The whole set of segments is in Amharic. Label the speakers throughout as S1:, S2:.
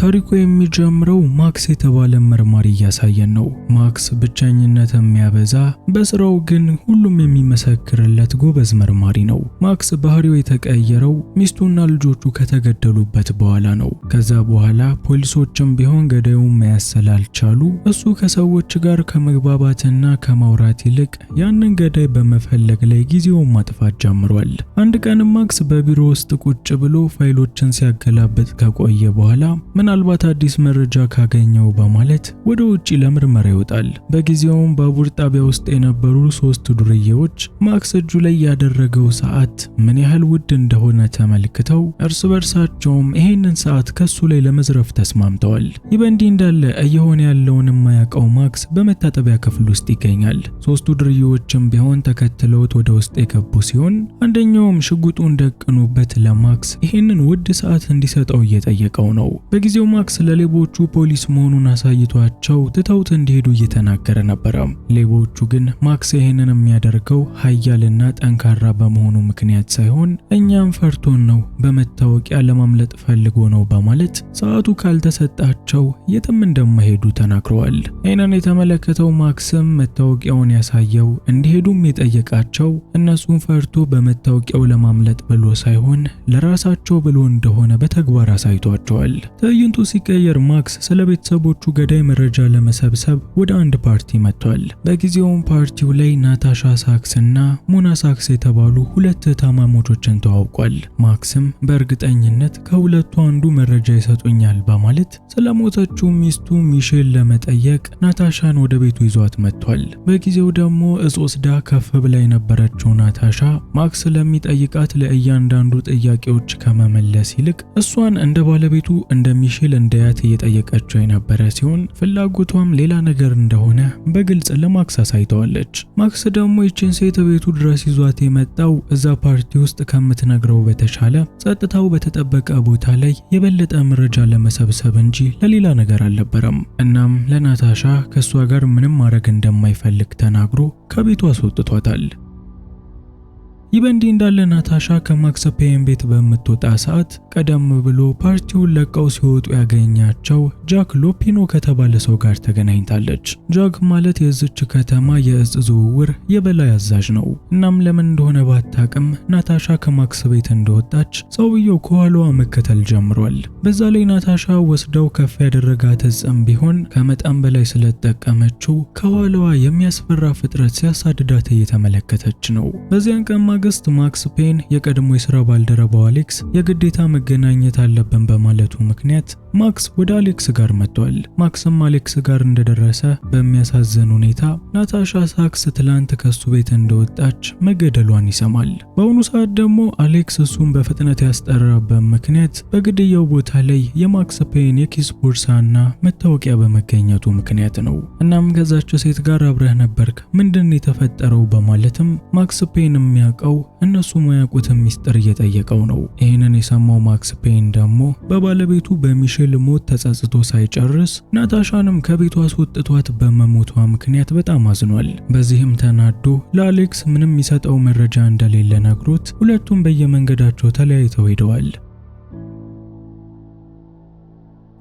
S1: ታሪኩ የሚጀምረው ማክስ የተባለ መርማሪ እያሳየን ነው። ማክስ ብቸኝነት የሚያበዛ በስራው ግን ሁሉም የሚመሰክርለት ጎበዝ መርማሪ ነው። ማክስ ባህሪው የተቀየረው ሚስቱና ልጆቹ ከተገደሉበት በኋላ ነው። ከዛ በኋላ ፖሊሶችም ቢሆን ገዳዩን መያዝ ስላልቻሉ እሱ ከሰዎች ጋር ከመግባባትና ከማውራት ይልቅ ያንን ገዳይ በመፈለግ ላይ ጊዜውን ማጥፋት ጀምሯል። አንድ ቀን ማክስ በቢሮ ውስጥ ቁጭ ብሎ ፋይሎችን ሲያገላብጥ ከቆየ በኋላ ምናልባት አዲስ መረጃ ካገኘው በማለት ወደ ውጪ ለምርመራ ይወጣል። በጊዜውም ባቡር ጣቢያ ውስጥ የነበሩ 3 ዱርዬዎች ማክስ እጁ ላይ ያደረገው ሰዓት ምን ያህል ውድ እንደሆነ ተመልክተው እርስ በርሳቸውም ይሄንን ሰዓት ከሱ ላይ ለመዝረፍ ተስማምተዋል። ይህ በእንዲህ እንዳለ እየሆነ ያለውን የማያውቀው ማክስ በመታጠቢያ ክፍል ውስጥ ይገኛል። 3ቱ ዱርዬዎችም ቢሆን ተከትለውት ወደ ውስጥ የገቡ ሲሆን አንደኛውም ሽጉጡን ደቅኖበት ለማክስ ይሄንን ውድ ሰዓት እንዲሰጠው እየጠየቀው ነው። በጊዜው ማክስ ለሌቦቹ ፖሊስ መሆኑን አሳይቷቸው ትተውት እንዲሄዱ እየተናገረ ነበረ። ሌቦቹ ግን ማክስ ይሄንን የሚያደርገው ኃያልና ጠንካራ በመሆኑ ምክንያት ሳይሆን እኛም ፈርቶን ነው፣ በመታወቂያ ለማምለጥ ፈልጎ ነው በማለት ሰዓቱ ካልተሰጣቸው የትም እንደማይሄዱ ተናግረዋል። ይህንን የተመለከተው ማክስም መታወቂያውን ያሳየው እንዲሄዱም የጠየቃቸው እነሱን ፈርቶ በመታወቂያው ለማምለጥ ብሎ ሳይሆን ለራሳቸው ብሎ እንደሆነ በተግባር አሳይቷቸዋል። ትዕይንቱ ሲቀየር ማክስ ስለ ቤተሰቦቹ ገዳይ መረጃ ለመሰብሰብ ወደ አንድ ፓርቲ መጥቷል። በጊዜውም ፓርቲው ላይ ናታሻ ሳክስ እና ሞና ሳክስ የተባሉ 2 ታማሞቾችን ተዋውቋል። ማክስም በእርግጠኝነት ከሁለቱ አንዱ መረጃ ይሰጡኛል በማለት ስለሞተችው ሚስቱ ሚሼል ለመጠየቅ ናታሻን ወደ ቤቱ ይዟት መጥቷል። በጊዜው ደግሞ እጽ ወስዳ ከፍ ብላ የነበረችው ናታሻ ማክስ ለሚጠይቃት ለእያንዳንዱ ጥያቄዎች ከመመለስ ይልቅ እሷን እንደ ባለቤቱ እንደ ሚሼል እንደያት እየጠየቀችው የነበረ ሲሆን ፍላጎቷም ሌላ ነገር እንደሆነ በግልጽ ለማክስ አሳይተዋለች። ማክስ ደግሞ ይችን ሴት ቤቱ ድረስ ይዟት የመጣው እዛ ፓርቲ ውስጥ ከምትነግረው በተሻለ ጸጥታው በተጠበቀ ቦታ ላይ የበለጠ መረጃ ለመሰብሰብ እንጂ ለሌላ ነገር አልነበረም። እናም ለናታሻ ከሷ ጋር ምንም ማድረግ እንደማይፈልግ ተናግሮ ከቤቱ አስወጥቷታል። ይህ በእንዲህ እንዳለ ናታሻ ከማክስ ፔን ቤት በምትወጣ ሰዓት ቀደም ብሎ ፓርቲውን ለቀው ሲወጡ ያገኛቸው ጃክ ሎፒኖ ከተባለ ሰው ጋር ተገናኝታለች። ጃክ ማለት የዚች ከተማ የእጽ ዝውውር የበላይ አዛዥ ነው። እናም ለምን እንደሆነ ባታቅም ናታሻ ከማክስ ቤት እንደወጣች ሰውየው ከኋላዋ መከተል ጀምሯል። በዛ ላይ ናታሻ ወስደው ከፍ ያደረጋት እጽም ቢሆን ከመጠን በላይ ስለተጠቀመችው ከኋላዋ የሚያስፈራ ፍጥረት ሲያሳድዳት እየተመለከተች ነው። በዚያን ቀን ማግስት ማክስ ፔን የቀድሞ የሥራ ባልደረባው አሌክስ የግዴታ መገናኘት አለብን በማለቱ ምክንያት ማክስ ወደ አሌክስ ጋር መጥቷል። ማክስም አሌክስ ጋር እንደደረሰ በሚያሳዝን ሁኔታ ናታሻ ሳክስ ትላንት ከሱ ቤት እንደወጣች መገደሏን ይሰማል። በአሁኑ ሰዓት ደግሞ አሌክስ እሱን በፍጥነት ያስጠራበት ምክንያት በግድያው ቦታ ላይ የማክስ ፔን የኪስ ቦርሳና መታወቂያ በመገኘቱ ምክንያት ነው። እናም ከዛች ሴት ጋር አብረህ ነበርክ፣ ምንድን የተፈጠረው በማለትም ማክስ ፔን የሚያውቀው እነሱ ማያውቁትን ሚስጥር እየጠየቀው ነው። ይህንን የሰማው ማክስ ፔን ደግሞ በባለቤቱ በሚሼል ሞት ተጸጽቶ ሳይጨርስ ናታሻንም ከቤቱ አስወጥቷት በመሞቷ ምክንያት በጣም አዝኗል። በዚህም ተናዶ ለአሌክስ ምንም የሚሰጠው መረጃ እንደሌለ ነግሮት ሁለቱም በየመንገዳቸው ተለያይተው ሄደዋል።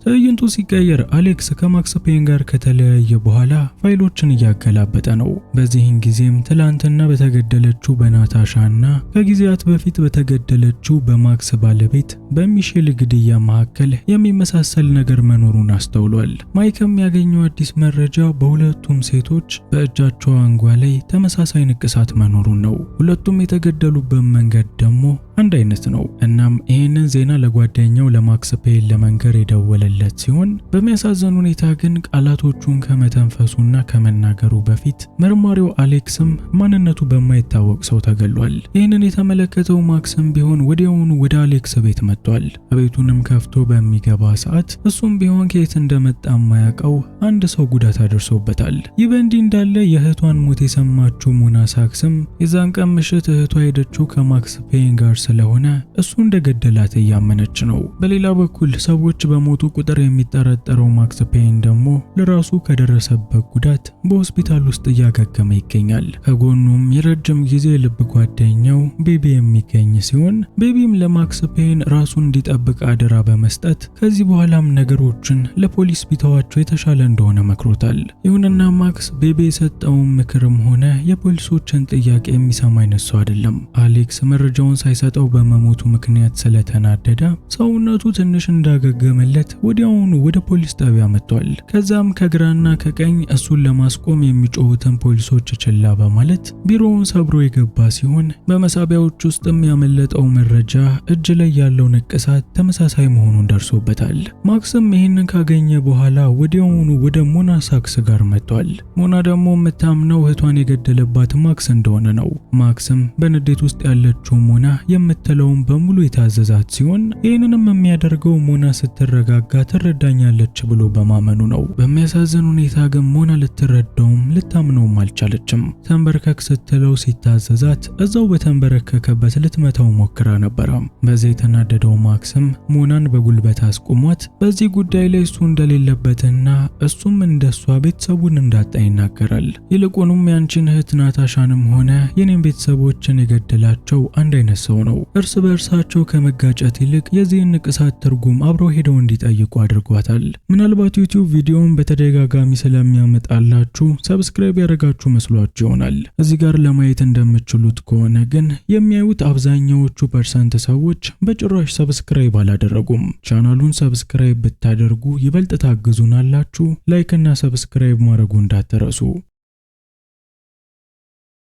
S1: ትዕይንቱ ሲቀየር አሌክስ ከማክስ ፔን ጋር ከተለያየ በኋላ ፋይሎችን እያገላበጠ ነው። በዚህን ጊዜም ትላንትና በተገደለችው በናታሻና ከጊዜያት በፊት በተገደለችው በማክስ ባለቤት በሚሼል ግድያ መካከል የሚመሳሰል ነገር መኖሩን አስተውሏል። ማይክም ያገኘው አዲስ መረጃ በሁለቱም ሴቶች በእጃቸው አንጓ ላይ ተመሳሳይ ንቅሳት መኖሩን ነው። ሁለቱም የተገደሉበት መንገድ ደግሞ አንድ አይነት ነው። እናም ይህንን ዜና ለጓደኛው ለማክስ ፔን ለመንገር የደወለለት ሲሆን በሚያሳዝን ሁኔታ ግን ቃላቶቹን ከመተንፈሱና ከመናገሩ በፊት መርማሪው አሌክስም ማንነቱ በማይታወቅ ሰው ተገሏል። ይህንን የተመለከተው ማክስም ቢሆን ወዲያውኑ ወደ አሌክስ ቤት መጥቷል። ቤቱንም ከፍቶ በሚገባ ሰዓት እሱም ቢሆን ከየት እንደመጣ የማያውቀው አንድ ሰው ጉዳት አድርሶበታል። ይህ በእንዲህ እንዳለ የእህቷን ሞት የሰማችው ሞና ሳክስም የዛን ቀን ምሽት እህቷ ሄደችው ከማክስ ፔን ጋር ስለሆነ እሱ እንደገደላት እያመነች ነው። በሌላ በኩል ሰዎች በሞቱ ቁጥር የሚጠረጠረው ማክስ ፔይን ደግሞ ለራሱ ከደረሰበት ጉዳት በሆስፒታል ውስጥ እያገገመ ይገኛል። ከጎኑም የረጅም ጊዜ ልብ ጓደኛው ቤቢ የሚገኝ ሲሆን ቤቢም ለማክስ ፔይን ራሱን እንዲጠብቅ አደራ በመስጠት ከዚህ በኋላም ነገሮችን ለፖሊስ ቢተዋቸው የተሻለ እንደሆነ መክሮታል። ይሁንና ማክስ ቤቢ የሰጠውን ምክርም ሆነ የፖሊሶችን ጥያቄ የሚሰማ አይነት ሰው አይደለም። አሌክስ መረጃውን ሳይሰጠው በመሞቱ ምክንያት ስለተናደደ ሰውነቱ ትንሽ እንዳገገመለት ወዲያውኑ ወደ ፖሊስ ጣቢያ መጥቷል። ከዛም ከግራና ከቀኝ እሱን ለማስቆም የሚጮሁትን ፖሊሶች ችላ በማለት ቢሮውን ሰብሮ የገባ ሲሆን በመሳቢያዎች ውስጥም ያመለጠው መረጃ እጅ ላይ ያለው ንቅሳት ተመሳሳይ መሆኑን ደርሶበታል። ማክስም ይህንን ካገኘ በኋላ ወዲያውኑ ወደ ሞና ሳክስ ጋር መጥቷል። ሞና ደግሞ የምታምነው እህቷን የገደለባት ማክስ እንደሆነ ነው። ማክስም በንዴት ውስጥ ያለችው ሞና የምትለውን በሙሉ የታዘዛት ሲሆን ይህንንም የሚያደርገው ሞና ስትረጋጋ ትረዳኛለች ብሎ በማመኑ ነው። በሚያሳዝን ሁኔታ ግን ሞና ልትረዳውም ልታምነውም አልቻለችም። ተንበርከክ ስትለው ሲታዘዛት እዛው በተንበረከከበት ልትመታው ሞክራ ነበረ። በዚህ የተናደደው ማክስም ሞናን በጉልበት አስቆሟት። በዚህ ጉዳይ ላይ እሱ እንደሌለበትና እሱም እንደሷ ቤተሰቡን እንዳጣ ይናገራል። ይልቁንም ያንቺን እህት ናታሻንም ሆነ የኔን ቤተሰቦችን የገደላቸው አንድ አይነት ሰው ነው። እርስ በእርሳቸው ከመጋጨት ይልቅ የዚህን ንቅሳት ትርጉም አብረው ሄደው እንዲጠይቁ አድርጓታል። ምናልባት ዩቲዩብ ቪዲዮውን በተደጋጋሚ ስለሚያመጣላችሁ ሰብስክራይብ ያደረጋችሁ መስሏችሁ ይሆናል። እዚህ ጋር ለማየት እንደምትችሉት ከሆነ ግን የሚያዩት አብዛኛዎቹ ፐርሰንት ሰዎች በጭራሽ ሰብስክራይብ አላደረጉም። ቻናሉን ሰብስክራይብ ብታደርጉ ይበልጥ ታግዙናላችሁ። ላይክ እና ሰብስክራይብ ማድረጉ እንዳትረሱ።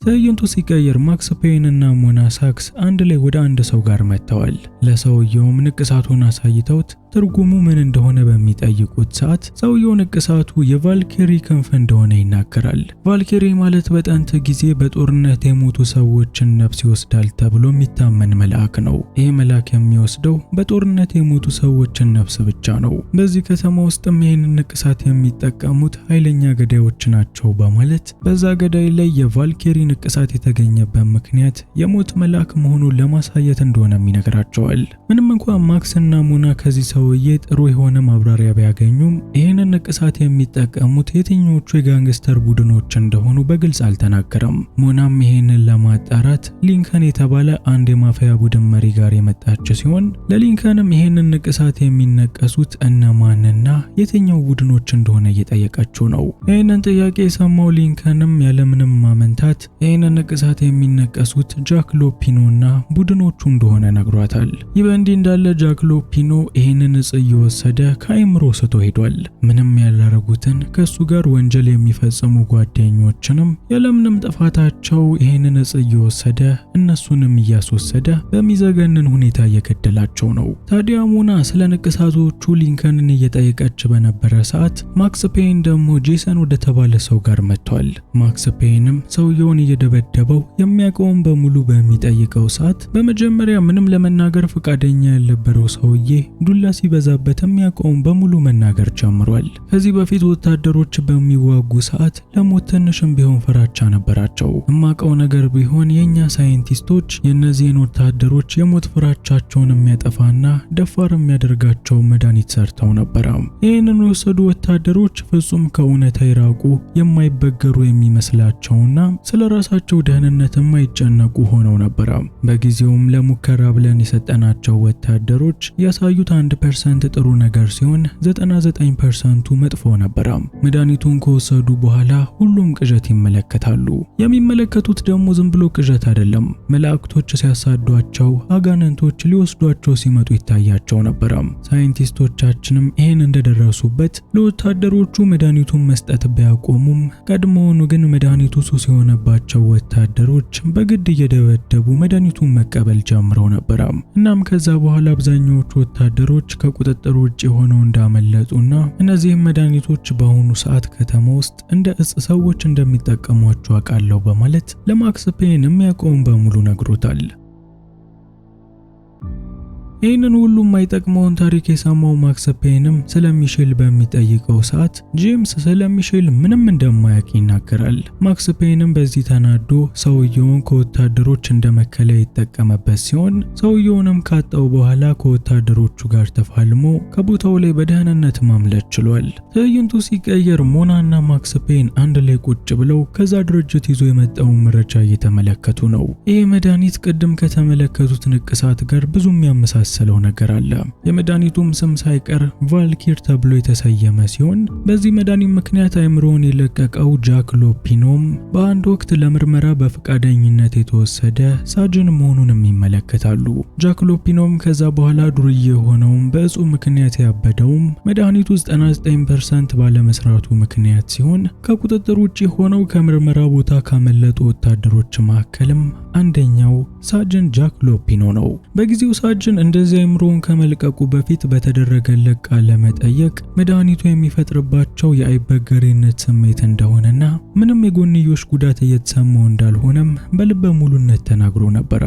S1: ትዕይንቱ ሲቀየር ማክስ ፔይን እና ሞና ሳክስ አንድ ላይ ወደ አንድ ሰው ጋር መጥተዋል። ለሰውየውም ንቅሳቱን አሳይተውት ትርጉሙ ምን እንደሆነ በሚጠይቁት ሰዓት ሰውየው ንቅሳቱ የቫልኬሪ ክንፍ እንደሆነ ይናገራል። ቫልኬሪ ማለት በጥንት ጊዜ በጦርነት የሞቱ ሰዎችን ነፍስ ይወስዳል ተብሎ የሚታመን መልአክ ነው። ይህ መልአክ የሚወስደው በጦርነት የሞቱ ሰዎችን ነፍስ ብቻ ነው። በዚህ ከተማ ውስጥም ይህንን ንቅሳት የሚጠቀሙት ኃይለኛ ገዳዮች ናቸው በማለት በዛ ገዳይ ላይ የቫልኬሪ ንቅሳት የተገኘበት ምክንያት የሞት መልአክ መሆኑን ለማሳየት እንደሆነም ይነግራቸዋል። ምንም እንኳን ማክስ እና ሞና ከዚህ ሰውዬ ጥሩ የሆነ ማብራሪያ ቢያገኙም ይህንን ንቅሳት የሚጠቀሙት የትኞቹ የጋንግስተር ቡድኖች እንደሆኑ በግልጽ አልተናገረም። ሞናም ይህንን ለማጣራት ሊንከን የተባለ አንድ የማፊያ ቡድን መሪ ጋር የመጣች ሲሆን ለሊንከንም ይህንን ንቅሳት የሚነቀሱት እነማንና የትኛው ቡድኖች እንደሆነ እየጠየቀችው ነው። ይህንን ጥያቄ የሰማው ሊንከንም ያለምንም ማመንታት ይህንን ንቅሳት የሚነቀሱት ጃክ ሎፒኖና ቡድኖቹ እንደሆነ ነግሯታል። ይህ በእንዲህ እንዳለ ጃክ ሎፒኖ ይህንን እጽ እየወሰደ ከአይምሮ ስቶ ሄዷል። ምንም ያላረጉትን ከሱ ጋር ወንጀል የሚፈጽሙ ጓደኞችንም ያለምንም ጥፋታቸው ይህንን እጽ እየወሰደ እነሱንም እያስወሰደ በሚዘገንን ሁኔታ እየገደላቸው ነው። ታዲያ ሞና ስለ ንቅሳቶቹ ሊንከንን እየጠየቀች በነበረ ሰዓት ማክስ ፔይን ደግሞ ጄሰን ወደ ተባለ ሰው ጋር መጥቷል። ማክስ ፔይንም ሰውየውን እየደበደበው የሚያውቀውን በሙሉ በሚጠይቀው ሰዓት በመጀመሪያ ምንም ለመናገር ፈቃደኛ ያልነበረው ሰውዬ ዱላ ሲበዛበት የሚያውቀውን በሙሉ መናገር ጀምሯል። ከዚህ በፊት ወታደሮች በሚዋጉ ሰዓት ለሞት ትንሽም ቢሆን ፍራቻ ነበራቸው። የማውቀው ነገር ቢሆን የኛ ሳይንቲስቶች የእነዚህን ወታደሮች የሞት ፍራቻቸውን የሚያጠፋና ደፋር የሚያደርጋቸው መድኃኒት ሰርተው ነበረ። ይህንን የወሰዱ ወታደሮች ፍጹም ከእውነታ የራቁ የማይበገሩ የሚመስላቸውና ስለ ራሳቸው ደህንነት የማይጨነቁ ሆነው ነበር። በጊዜውም ለሙከራ ብለን የሰጠናቸው ወታደሮች ያሳዩት 1% ጥሩ ነገር ሲሆን 99%ቱ መጥፎ ነበር። መድኃኒቱን ከወሰዱ በኋላ ሁሉም ቅዠት ይመለከታሉ። የሚመለከቱት ደግሞ ዝም ብሎ ቅዠት አይደለም። መላእክቶች ሲያሳዷቸው፣ አጋንንቶች ሊወስዷቸው ሲመጡ ይታያቸው ነበር። ሳይንቲስቶቻችንም ይህን እንደደረሱበት ለወታደሮቹ መድኃኒቱን መስጠት ቢያቆሙም ቀድሞውኑ ግን መድኃኒቱ ሱስ የሆነባቸው ወታደሮች በግድ እየደበደቡ መድኃኒቱን መቀበል ጀምረው ነበር። እናም ከዛ በኋላ አብዛኛዎቹ ወታደሮች ከቁጥጥር ውጭ ሆነው እንዳመለጡና እነዚህም መድኃኒቶች በአሁኑ ሰዓት ከተማ ውስጥ እንደ እጽ ሰዎች እንደሚጠቀሟቸው አውቃለሁ በማለት ለማክስ ፔይን የሚያውቀውን በሙሉ ነግሮታል። ይህንን ሁሉ የማይጠቅመውን ታሪክ የሰማው ማክስ ፔንም ስለ ሚሼል በሚጠይቀው ሰዓት ጄምስ ስለ ሚሼል ምንም እንደማያውቅ ይናገራል። ማክስ ፔንም በዚህ ተናዶ ሰውየውን ከወታደሮች እንደመከለያ ይጠቀመበት ሲሆን ሰውየውንም ካጣው በኋላ ከወታደሮቹ ጋር ተፋልሞ ከቦታው ላይ በደህንነት ማምለጥ ችሏል። ትዕይንቱ ሲቀየር ሞናና ማክስ ፔን አንድ ላይ ቁጭ ብለው ከዛ ድርጅት ይዞ የመጣውን መረጃ እየተመለከቱ ነው። ይህ መድኃኒት ቅድም ከተመለከቱት ንቅሳት ጋር ብዙ የሚያመሳሰለው ነገር አለ። የመድኃኒቱም ስም ሳይቀር ቫልኪር ተብሎ የተሰየመ ሲሆን በዚህ መድኃኒት ምክንያት አእምሮውን የለቀቀው ጃክ ሎፒኖም በአንድ ወቅት ለምርመራ በፈቃደኝነት የተወሰደ ሳጅን መሆኑንም ይመለከታሉ። ጃክ ሎፒኖም ከዛ በኋላ ዱርዬ የሆነውም በእጹ ምክንያት ያበደውም መድኃኒቱ 99% ባለመስራቱ ምክንያት ሲሆን ከቁጥጥር ውጪ ሆነው ከምርመራ ቦታ ካመለጡ ወታደሮች መካከልም አንደኛው ሳጅን ጃክ ሎፒኖ ነው። በጊዜው ሳጅን እንደዚህ አእምሮውን ከመልቀቁ በፊት በተደረገለት ቃለ መጠይቅ መድኃኒቱ የሚፈጥርባቸው የአይበገሬነት ስሜት እንደሆነና ምንም የጎንዮሽ ጉዳት እየተሰማው እንዳልሆነም በልበ ሙሉነት ተናግሮ ነበር።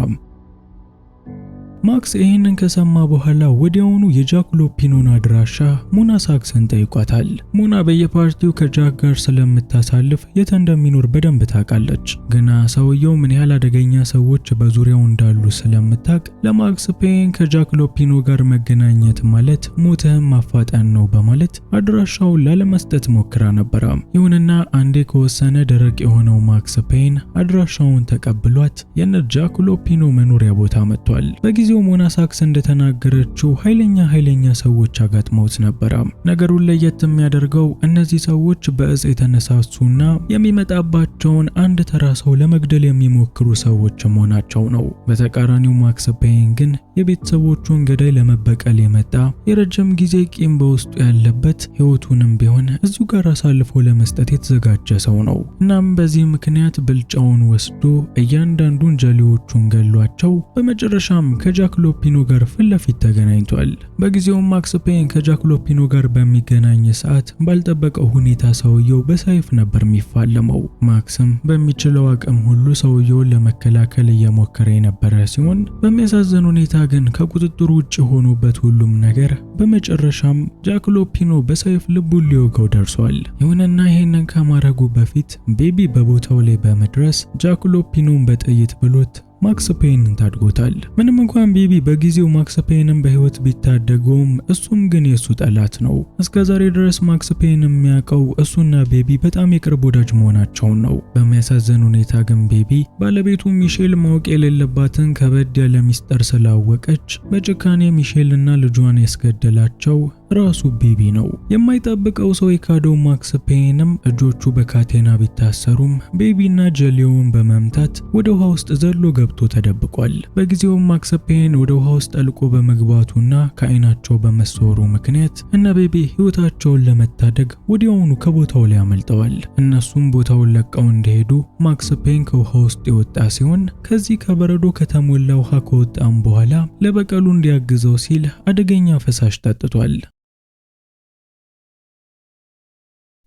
S1: ማክስ ይህንን ከሰማ በኋላ ወዲያውኑ የጃክ ሎፒኖን አድራሻ ሞና ሳክስን ጠይቋታል። ሞና በየፓርቲው ከጃክ ጋር ስለምታሳልፍ የት እንደሚኖር በደንብ ታውቃለች። ግና ሰውየው ምን ያህል አደገኛ ሰዎች በዙሪያው እንዳሉ ስለምታውቅ ለማክስ ፔን ከጃክ ሎፒኖ ጋር መገናኘት ማለት ሞትህን ማፋጠን ነው በማለት አድራሻውን ላለመስጠት ሞክራ ነበረ። ይሁንና አንዴ ከወሰነ ደረቅ የሆነው ማክስ ፔን አድራሻውን ተቀብሏት የነ ጃክ ሎፒኖ መኖሪያ ቦታ መጥቷል። በጊዜው ሞና ሳክስ እንደተናገረችው ኃይለኛ ሰዎች አጋጥመውት ነበር። ነገሩን ለየት የሚያደርገው እነዚህ ሰዎች በእጽ የተነሳሱና የሚመጣባቸውን አንድ ተራ ሰው ለመግደል የሚሞክሩ ሰዎች መሆናቸው ነው። በተቃራኒው ማክስ ፔን ግን የቤተሰቦቹን ገዳይ ለመበቀል የመጣ የረጅም ጊዜ ቂም በውስጡ ያለበት ሕይወቱንም ቢሆን እዚሁ ጋር አሳልፎ ለመስጠት የተዘጋጀ ሰው ነው። እናም በዚህ ምክንያት ብልጫውን ወስዶ እያንዳንዱን ጀሌዎቹን ገሏቸው በመጨረሻም ከጃክ ሎፒኖ ጋር ፊት ለፊት ተገናኝቷል። በጊዜው ማክስ ፔን ከጃክ ሎፒኖ ጋር በሚገናኝ ሰዓት ባልጠበቀው ሁኔታ ሰውየው በሰይፍ ነበር የሚፋለመው። ማክስም በሚችለው አቅም ሁሉ ሰውየውን ለመከላከል እየሞከረ የነበረ ሲሆን በሚያሳዝን ሁኔታ ግን ከቁጥጥሩ ውጭ ሆኖበት ሁሉም ነገር በመጨረሻም ጃክ ሎፒኖ በሰይፍ ልቡን ሊወጋው ደርሷል። ይሁንና ይህንን ከማድረጉ በፊት ቤቢ በቦታው ላይ በመድረስ ጃክ ሎፒኖን በጥይት ብሎት ማክስ ፔንን ታድጎታል። ምንም እንኳን ቤቢ በጊዜው ማክስ ፔንን በህይወት ቢታደገውም እሱም ግን የሱ ጠላት ነው። እስከዛሬ ድረስ ማክስ ፔን የሚያውቀው እሱና ቤቢ በጣም የቅርብ ወዳጅ መሆናቸውን ነው። በሚያሳዝን ሁኔታ ግን ቤቢ ባለቤቱ ሚሼል ማወቅ የሌለባትን ከበድ ያለ ሚስጥር ስላወቀች በጭካኔ ሚሼልና ልጇን ያስገደላቸው ራሱ ቤቢ ነው። የማይጠብቀው ሰው የካደው ማክስ ፔንም እጆቹ በካቴና ቢታሰሩም ቤቢና ጀሌውን በመምታት ወደ ውሃ ውስጥ ዘሎ ገብቶ ተደብቋል። በጊዜው ማክስ ፔን ወደ ውሃ ውስጥ ጠልቆ በመግባቱና ከዓይናቸው በመሰወሩ ምክንያት እነ ቤቢ ህይወታቸውን ለመታደግ ወዲያውኑ ከቦታው ላይ አመልጠዋል። እነሱም ቦታውን ለቀው እንደሄዱ ማክስ ፔን ከውሃ ውስጥ የወጣ ሲሆን ከዚህ ከበረዶ ከተሞላ ውሃ ከወጣም በኋላ ለበቀሉ እንዲያግዘው ሲል አደገኛ ፈሳሽ ጠጥቷል።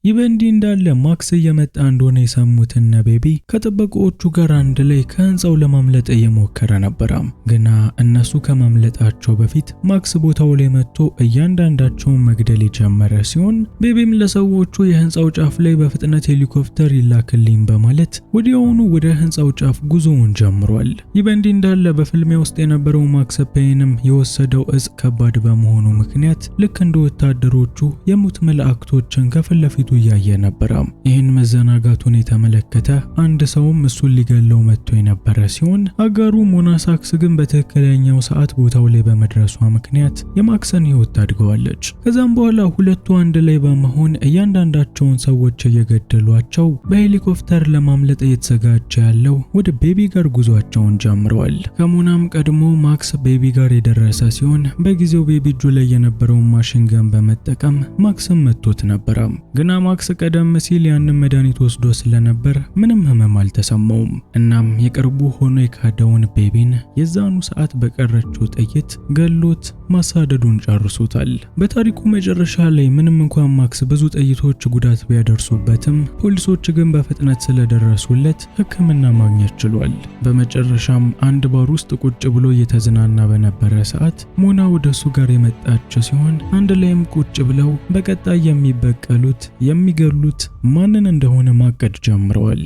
S1: ይህ በእንዲህ እንዳለ ማክስ እየመጣ እንደሆነ የሰሙት እነ ቤቢ ከጥበቃዎቹ ጋር አንድ ላይ ከህንፃው ለማምለጥ እየሞከረ ነበር። ግና እነሱ ከማምለጣቸው በፊት ማክስ ቦታው ላይ መጥቶ እያንዳንዳቸውን መግደል የጀመረ ሲሆን ቤቢም ለሰዎቹ የህንፃው ጫፍ ላይ በፍጥነት ሄሊኮፕተር ይላክልኝ በማለት ወዲያውኑ ወደ ህንፃው ጫፍ ጉዞውን ጀምሯል። ይህ በእንዲህ እንዳለ በፍልሚያ ውስጥ የነበረው ማክስ ፔንም የወሰደው እጽ ከባድ በመሆኑ ምክንያት ልክ እንደ ወታደሮቹ የሙት መላእክቶችን ከፊት ለፊቱ እያየ ነበር። ይህን መዘናጋቱን የተመለከተ አንድ ሰውም እሱን ሊገለው መጥቶ የነበረ ሲሆን አጋሩ ሞና ሳክስ ግን በትክክለኛው ሰዓት ቦታው ላይ በመድረሷ ምክንያት የማክስን ህይወት ታድገዋለች። ከዛም በኋላ ሁለቱ አንድ ላይ በመሆን እያንዳንዳቸውን ሰዎች እየገደሏቸው በሄሊኮፕተር ለማምለጥ እየተዘጋጀ ያለው ወደ ቤቢ ጋር ጉዟቸውን ጀምረዋል። ከሞናም ቀድሞ ማክስ ቤቢ ጋር የደረሰ ሲሆን በጊዜው ቤቢ እጁ ላይ የነበረውን ማሽን ገን በመጠቀም ማክስን መቶት ነበር። ግና ማክስ ቀደም ሲል ያንን መድኃኒት ወስዶ ስለነበር ምንም ህመም አልተሰማውም። እናም የቅርቡ ሆኖ የካደውን ቤቢን የዛኑ ሰዓት በቀረችው ጥይት ገሎት ማሳደዱን ጨርሶታል። በታሪኩ መጨረሻ ላይ ምንም እንኳን ማክስ ብዙ ጥይቶች ጉዳት ቢያደርሱበትም ፖሊሶች ግን በፍጥነት ስለደረሱለት ሕክምና ማግኘት ችሏል። በመጨረሻም አንድ ባር ውስጥ ቁጭ ብሎ እየተዝናና በነበረ ሰዓት ሞና ወደሱ ጋር የመጣች ሲሆን አንድ ላይም ቁጭ ብለው በቀጣይ የሚበቀሉት የሚገሉት ማንን እንደሆነ ማቀድ ጀምረዋል።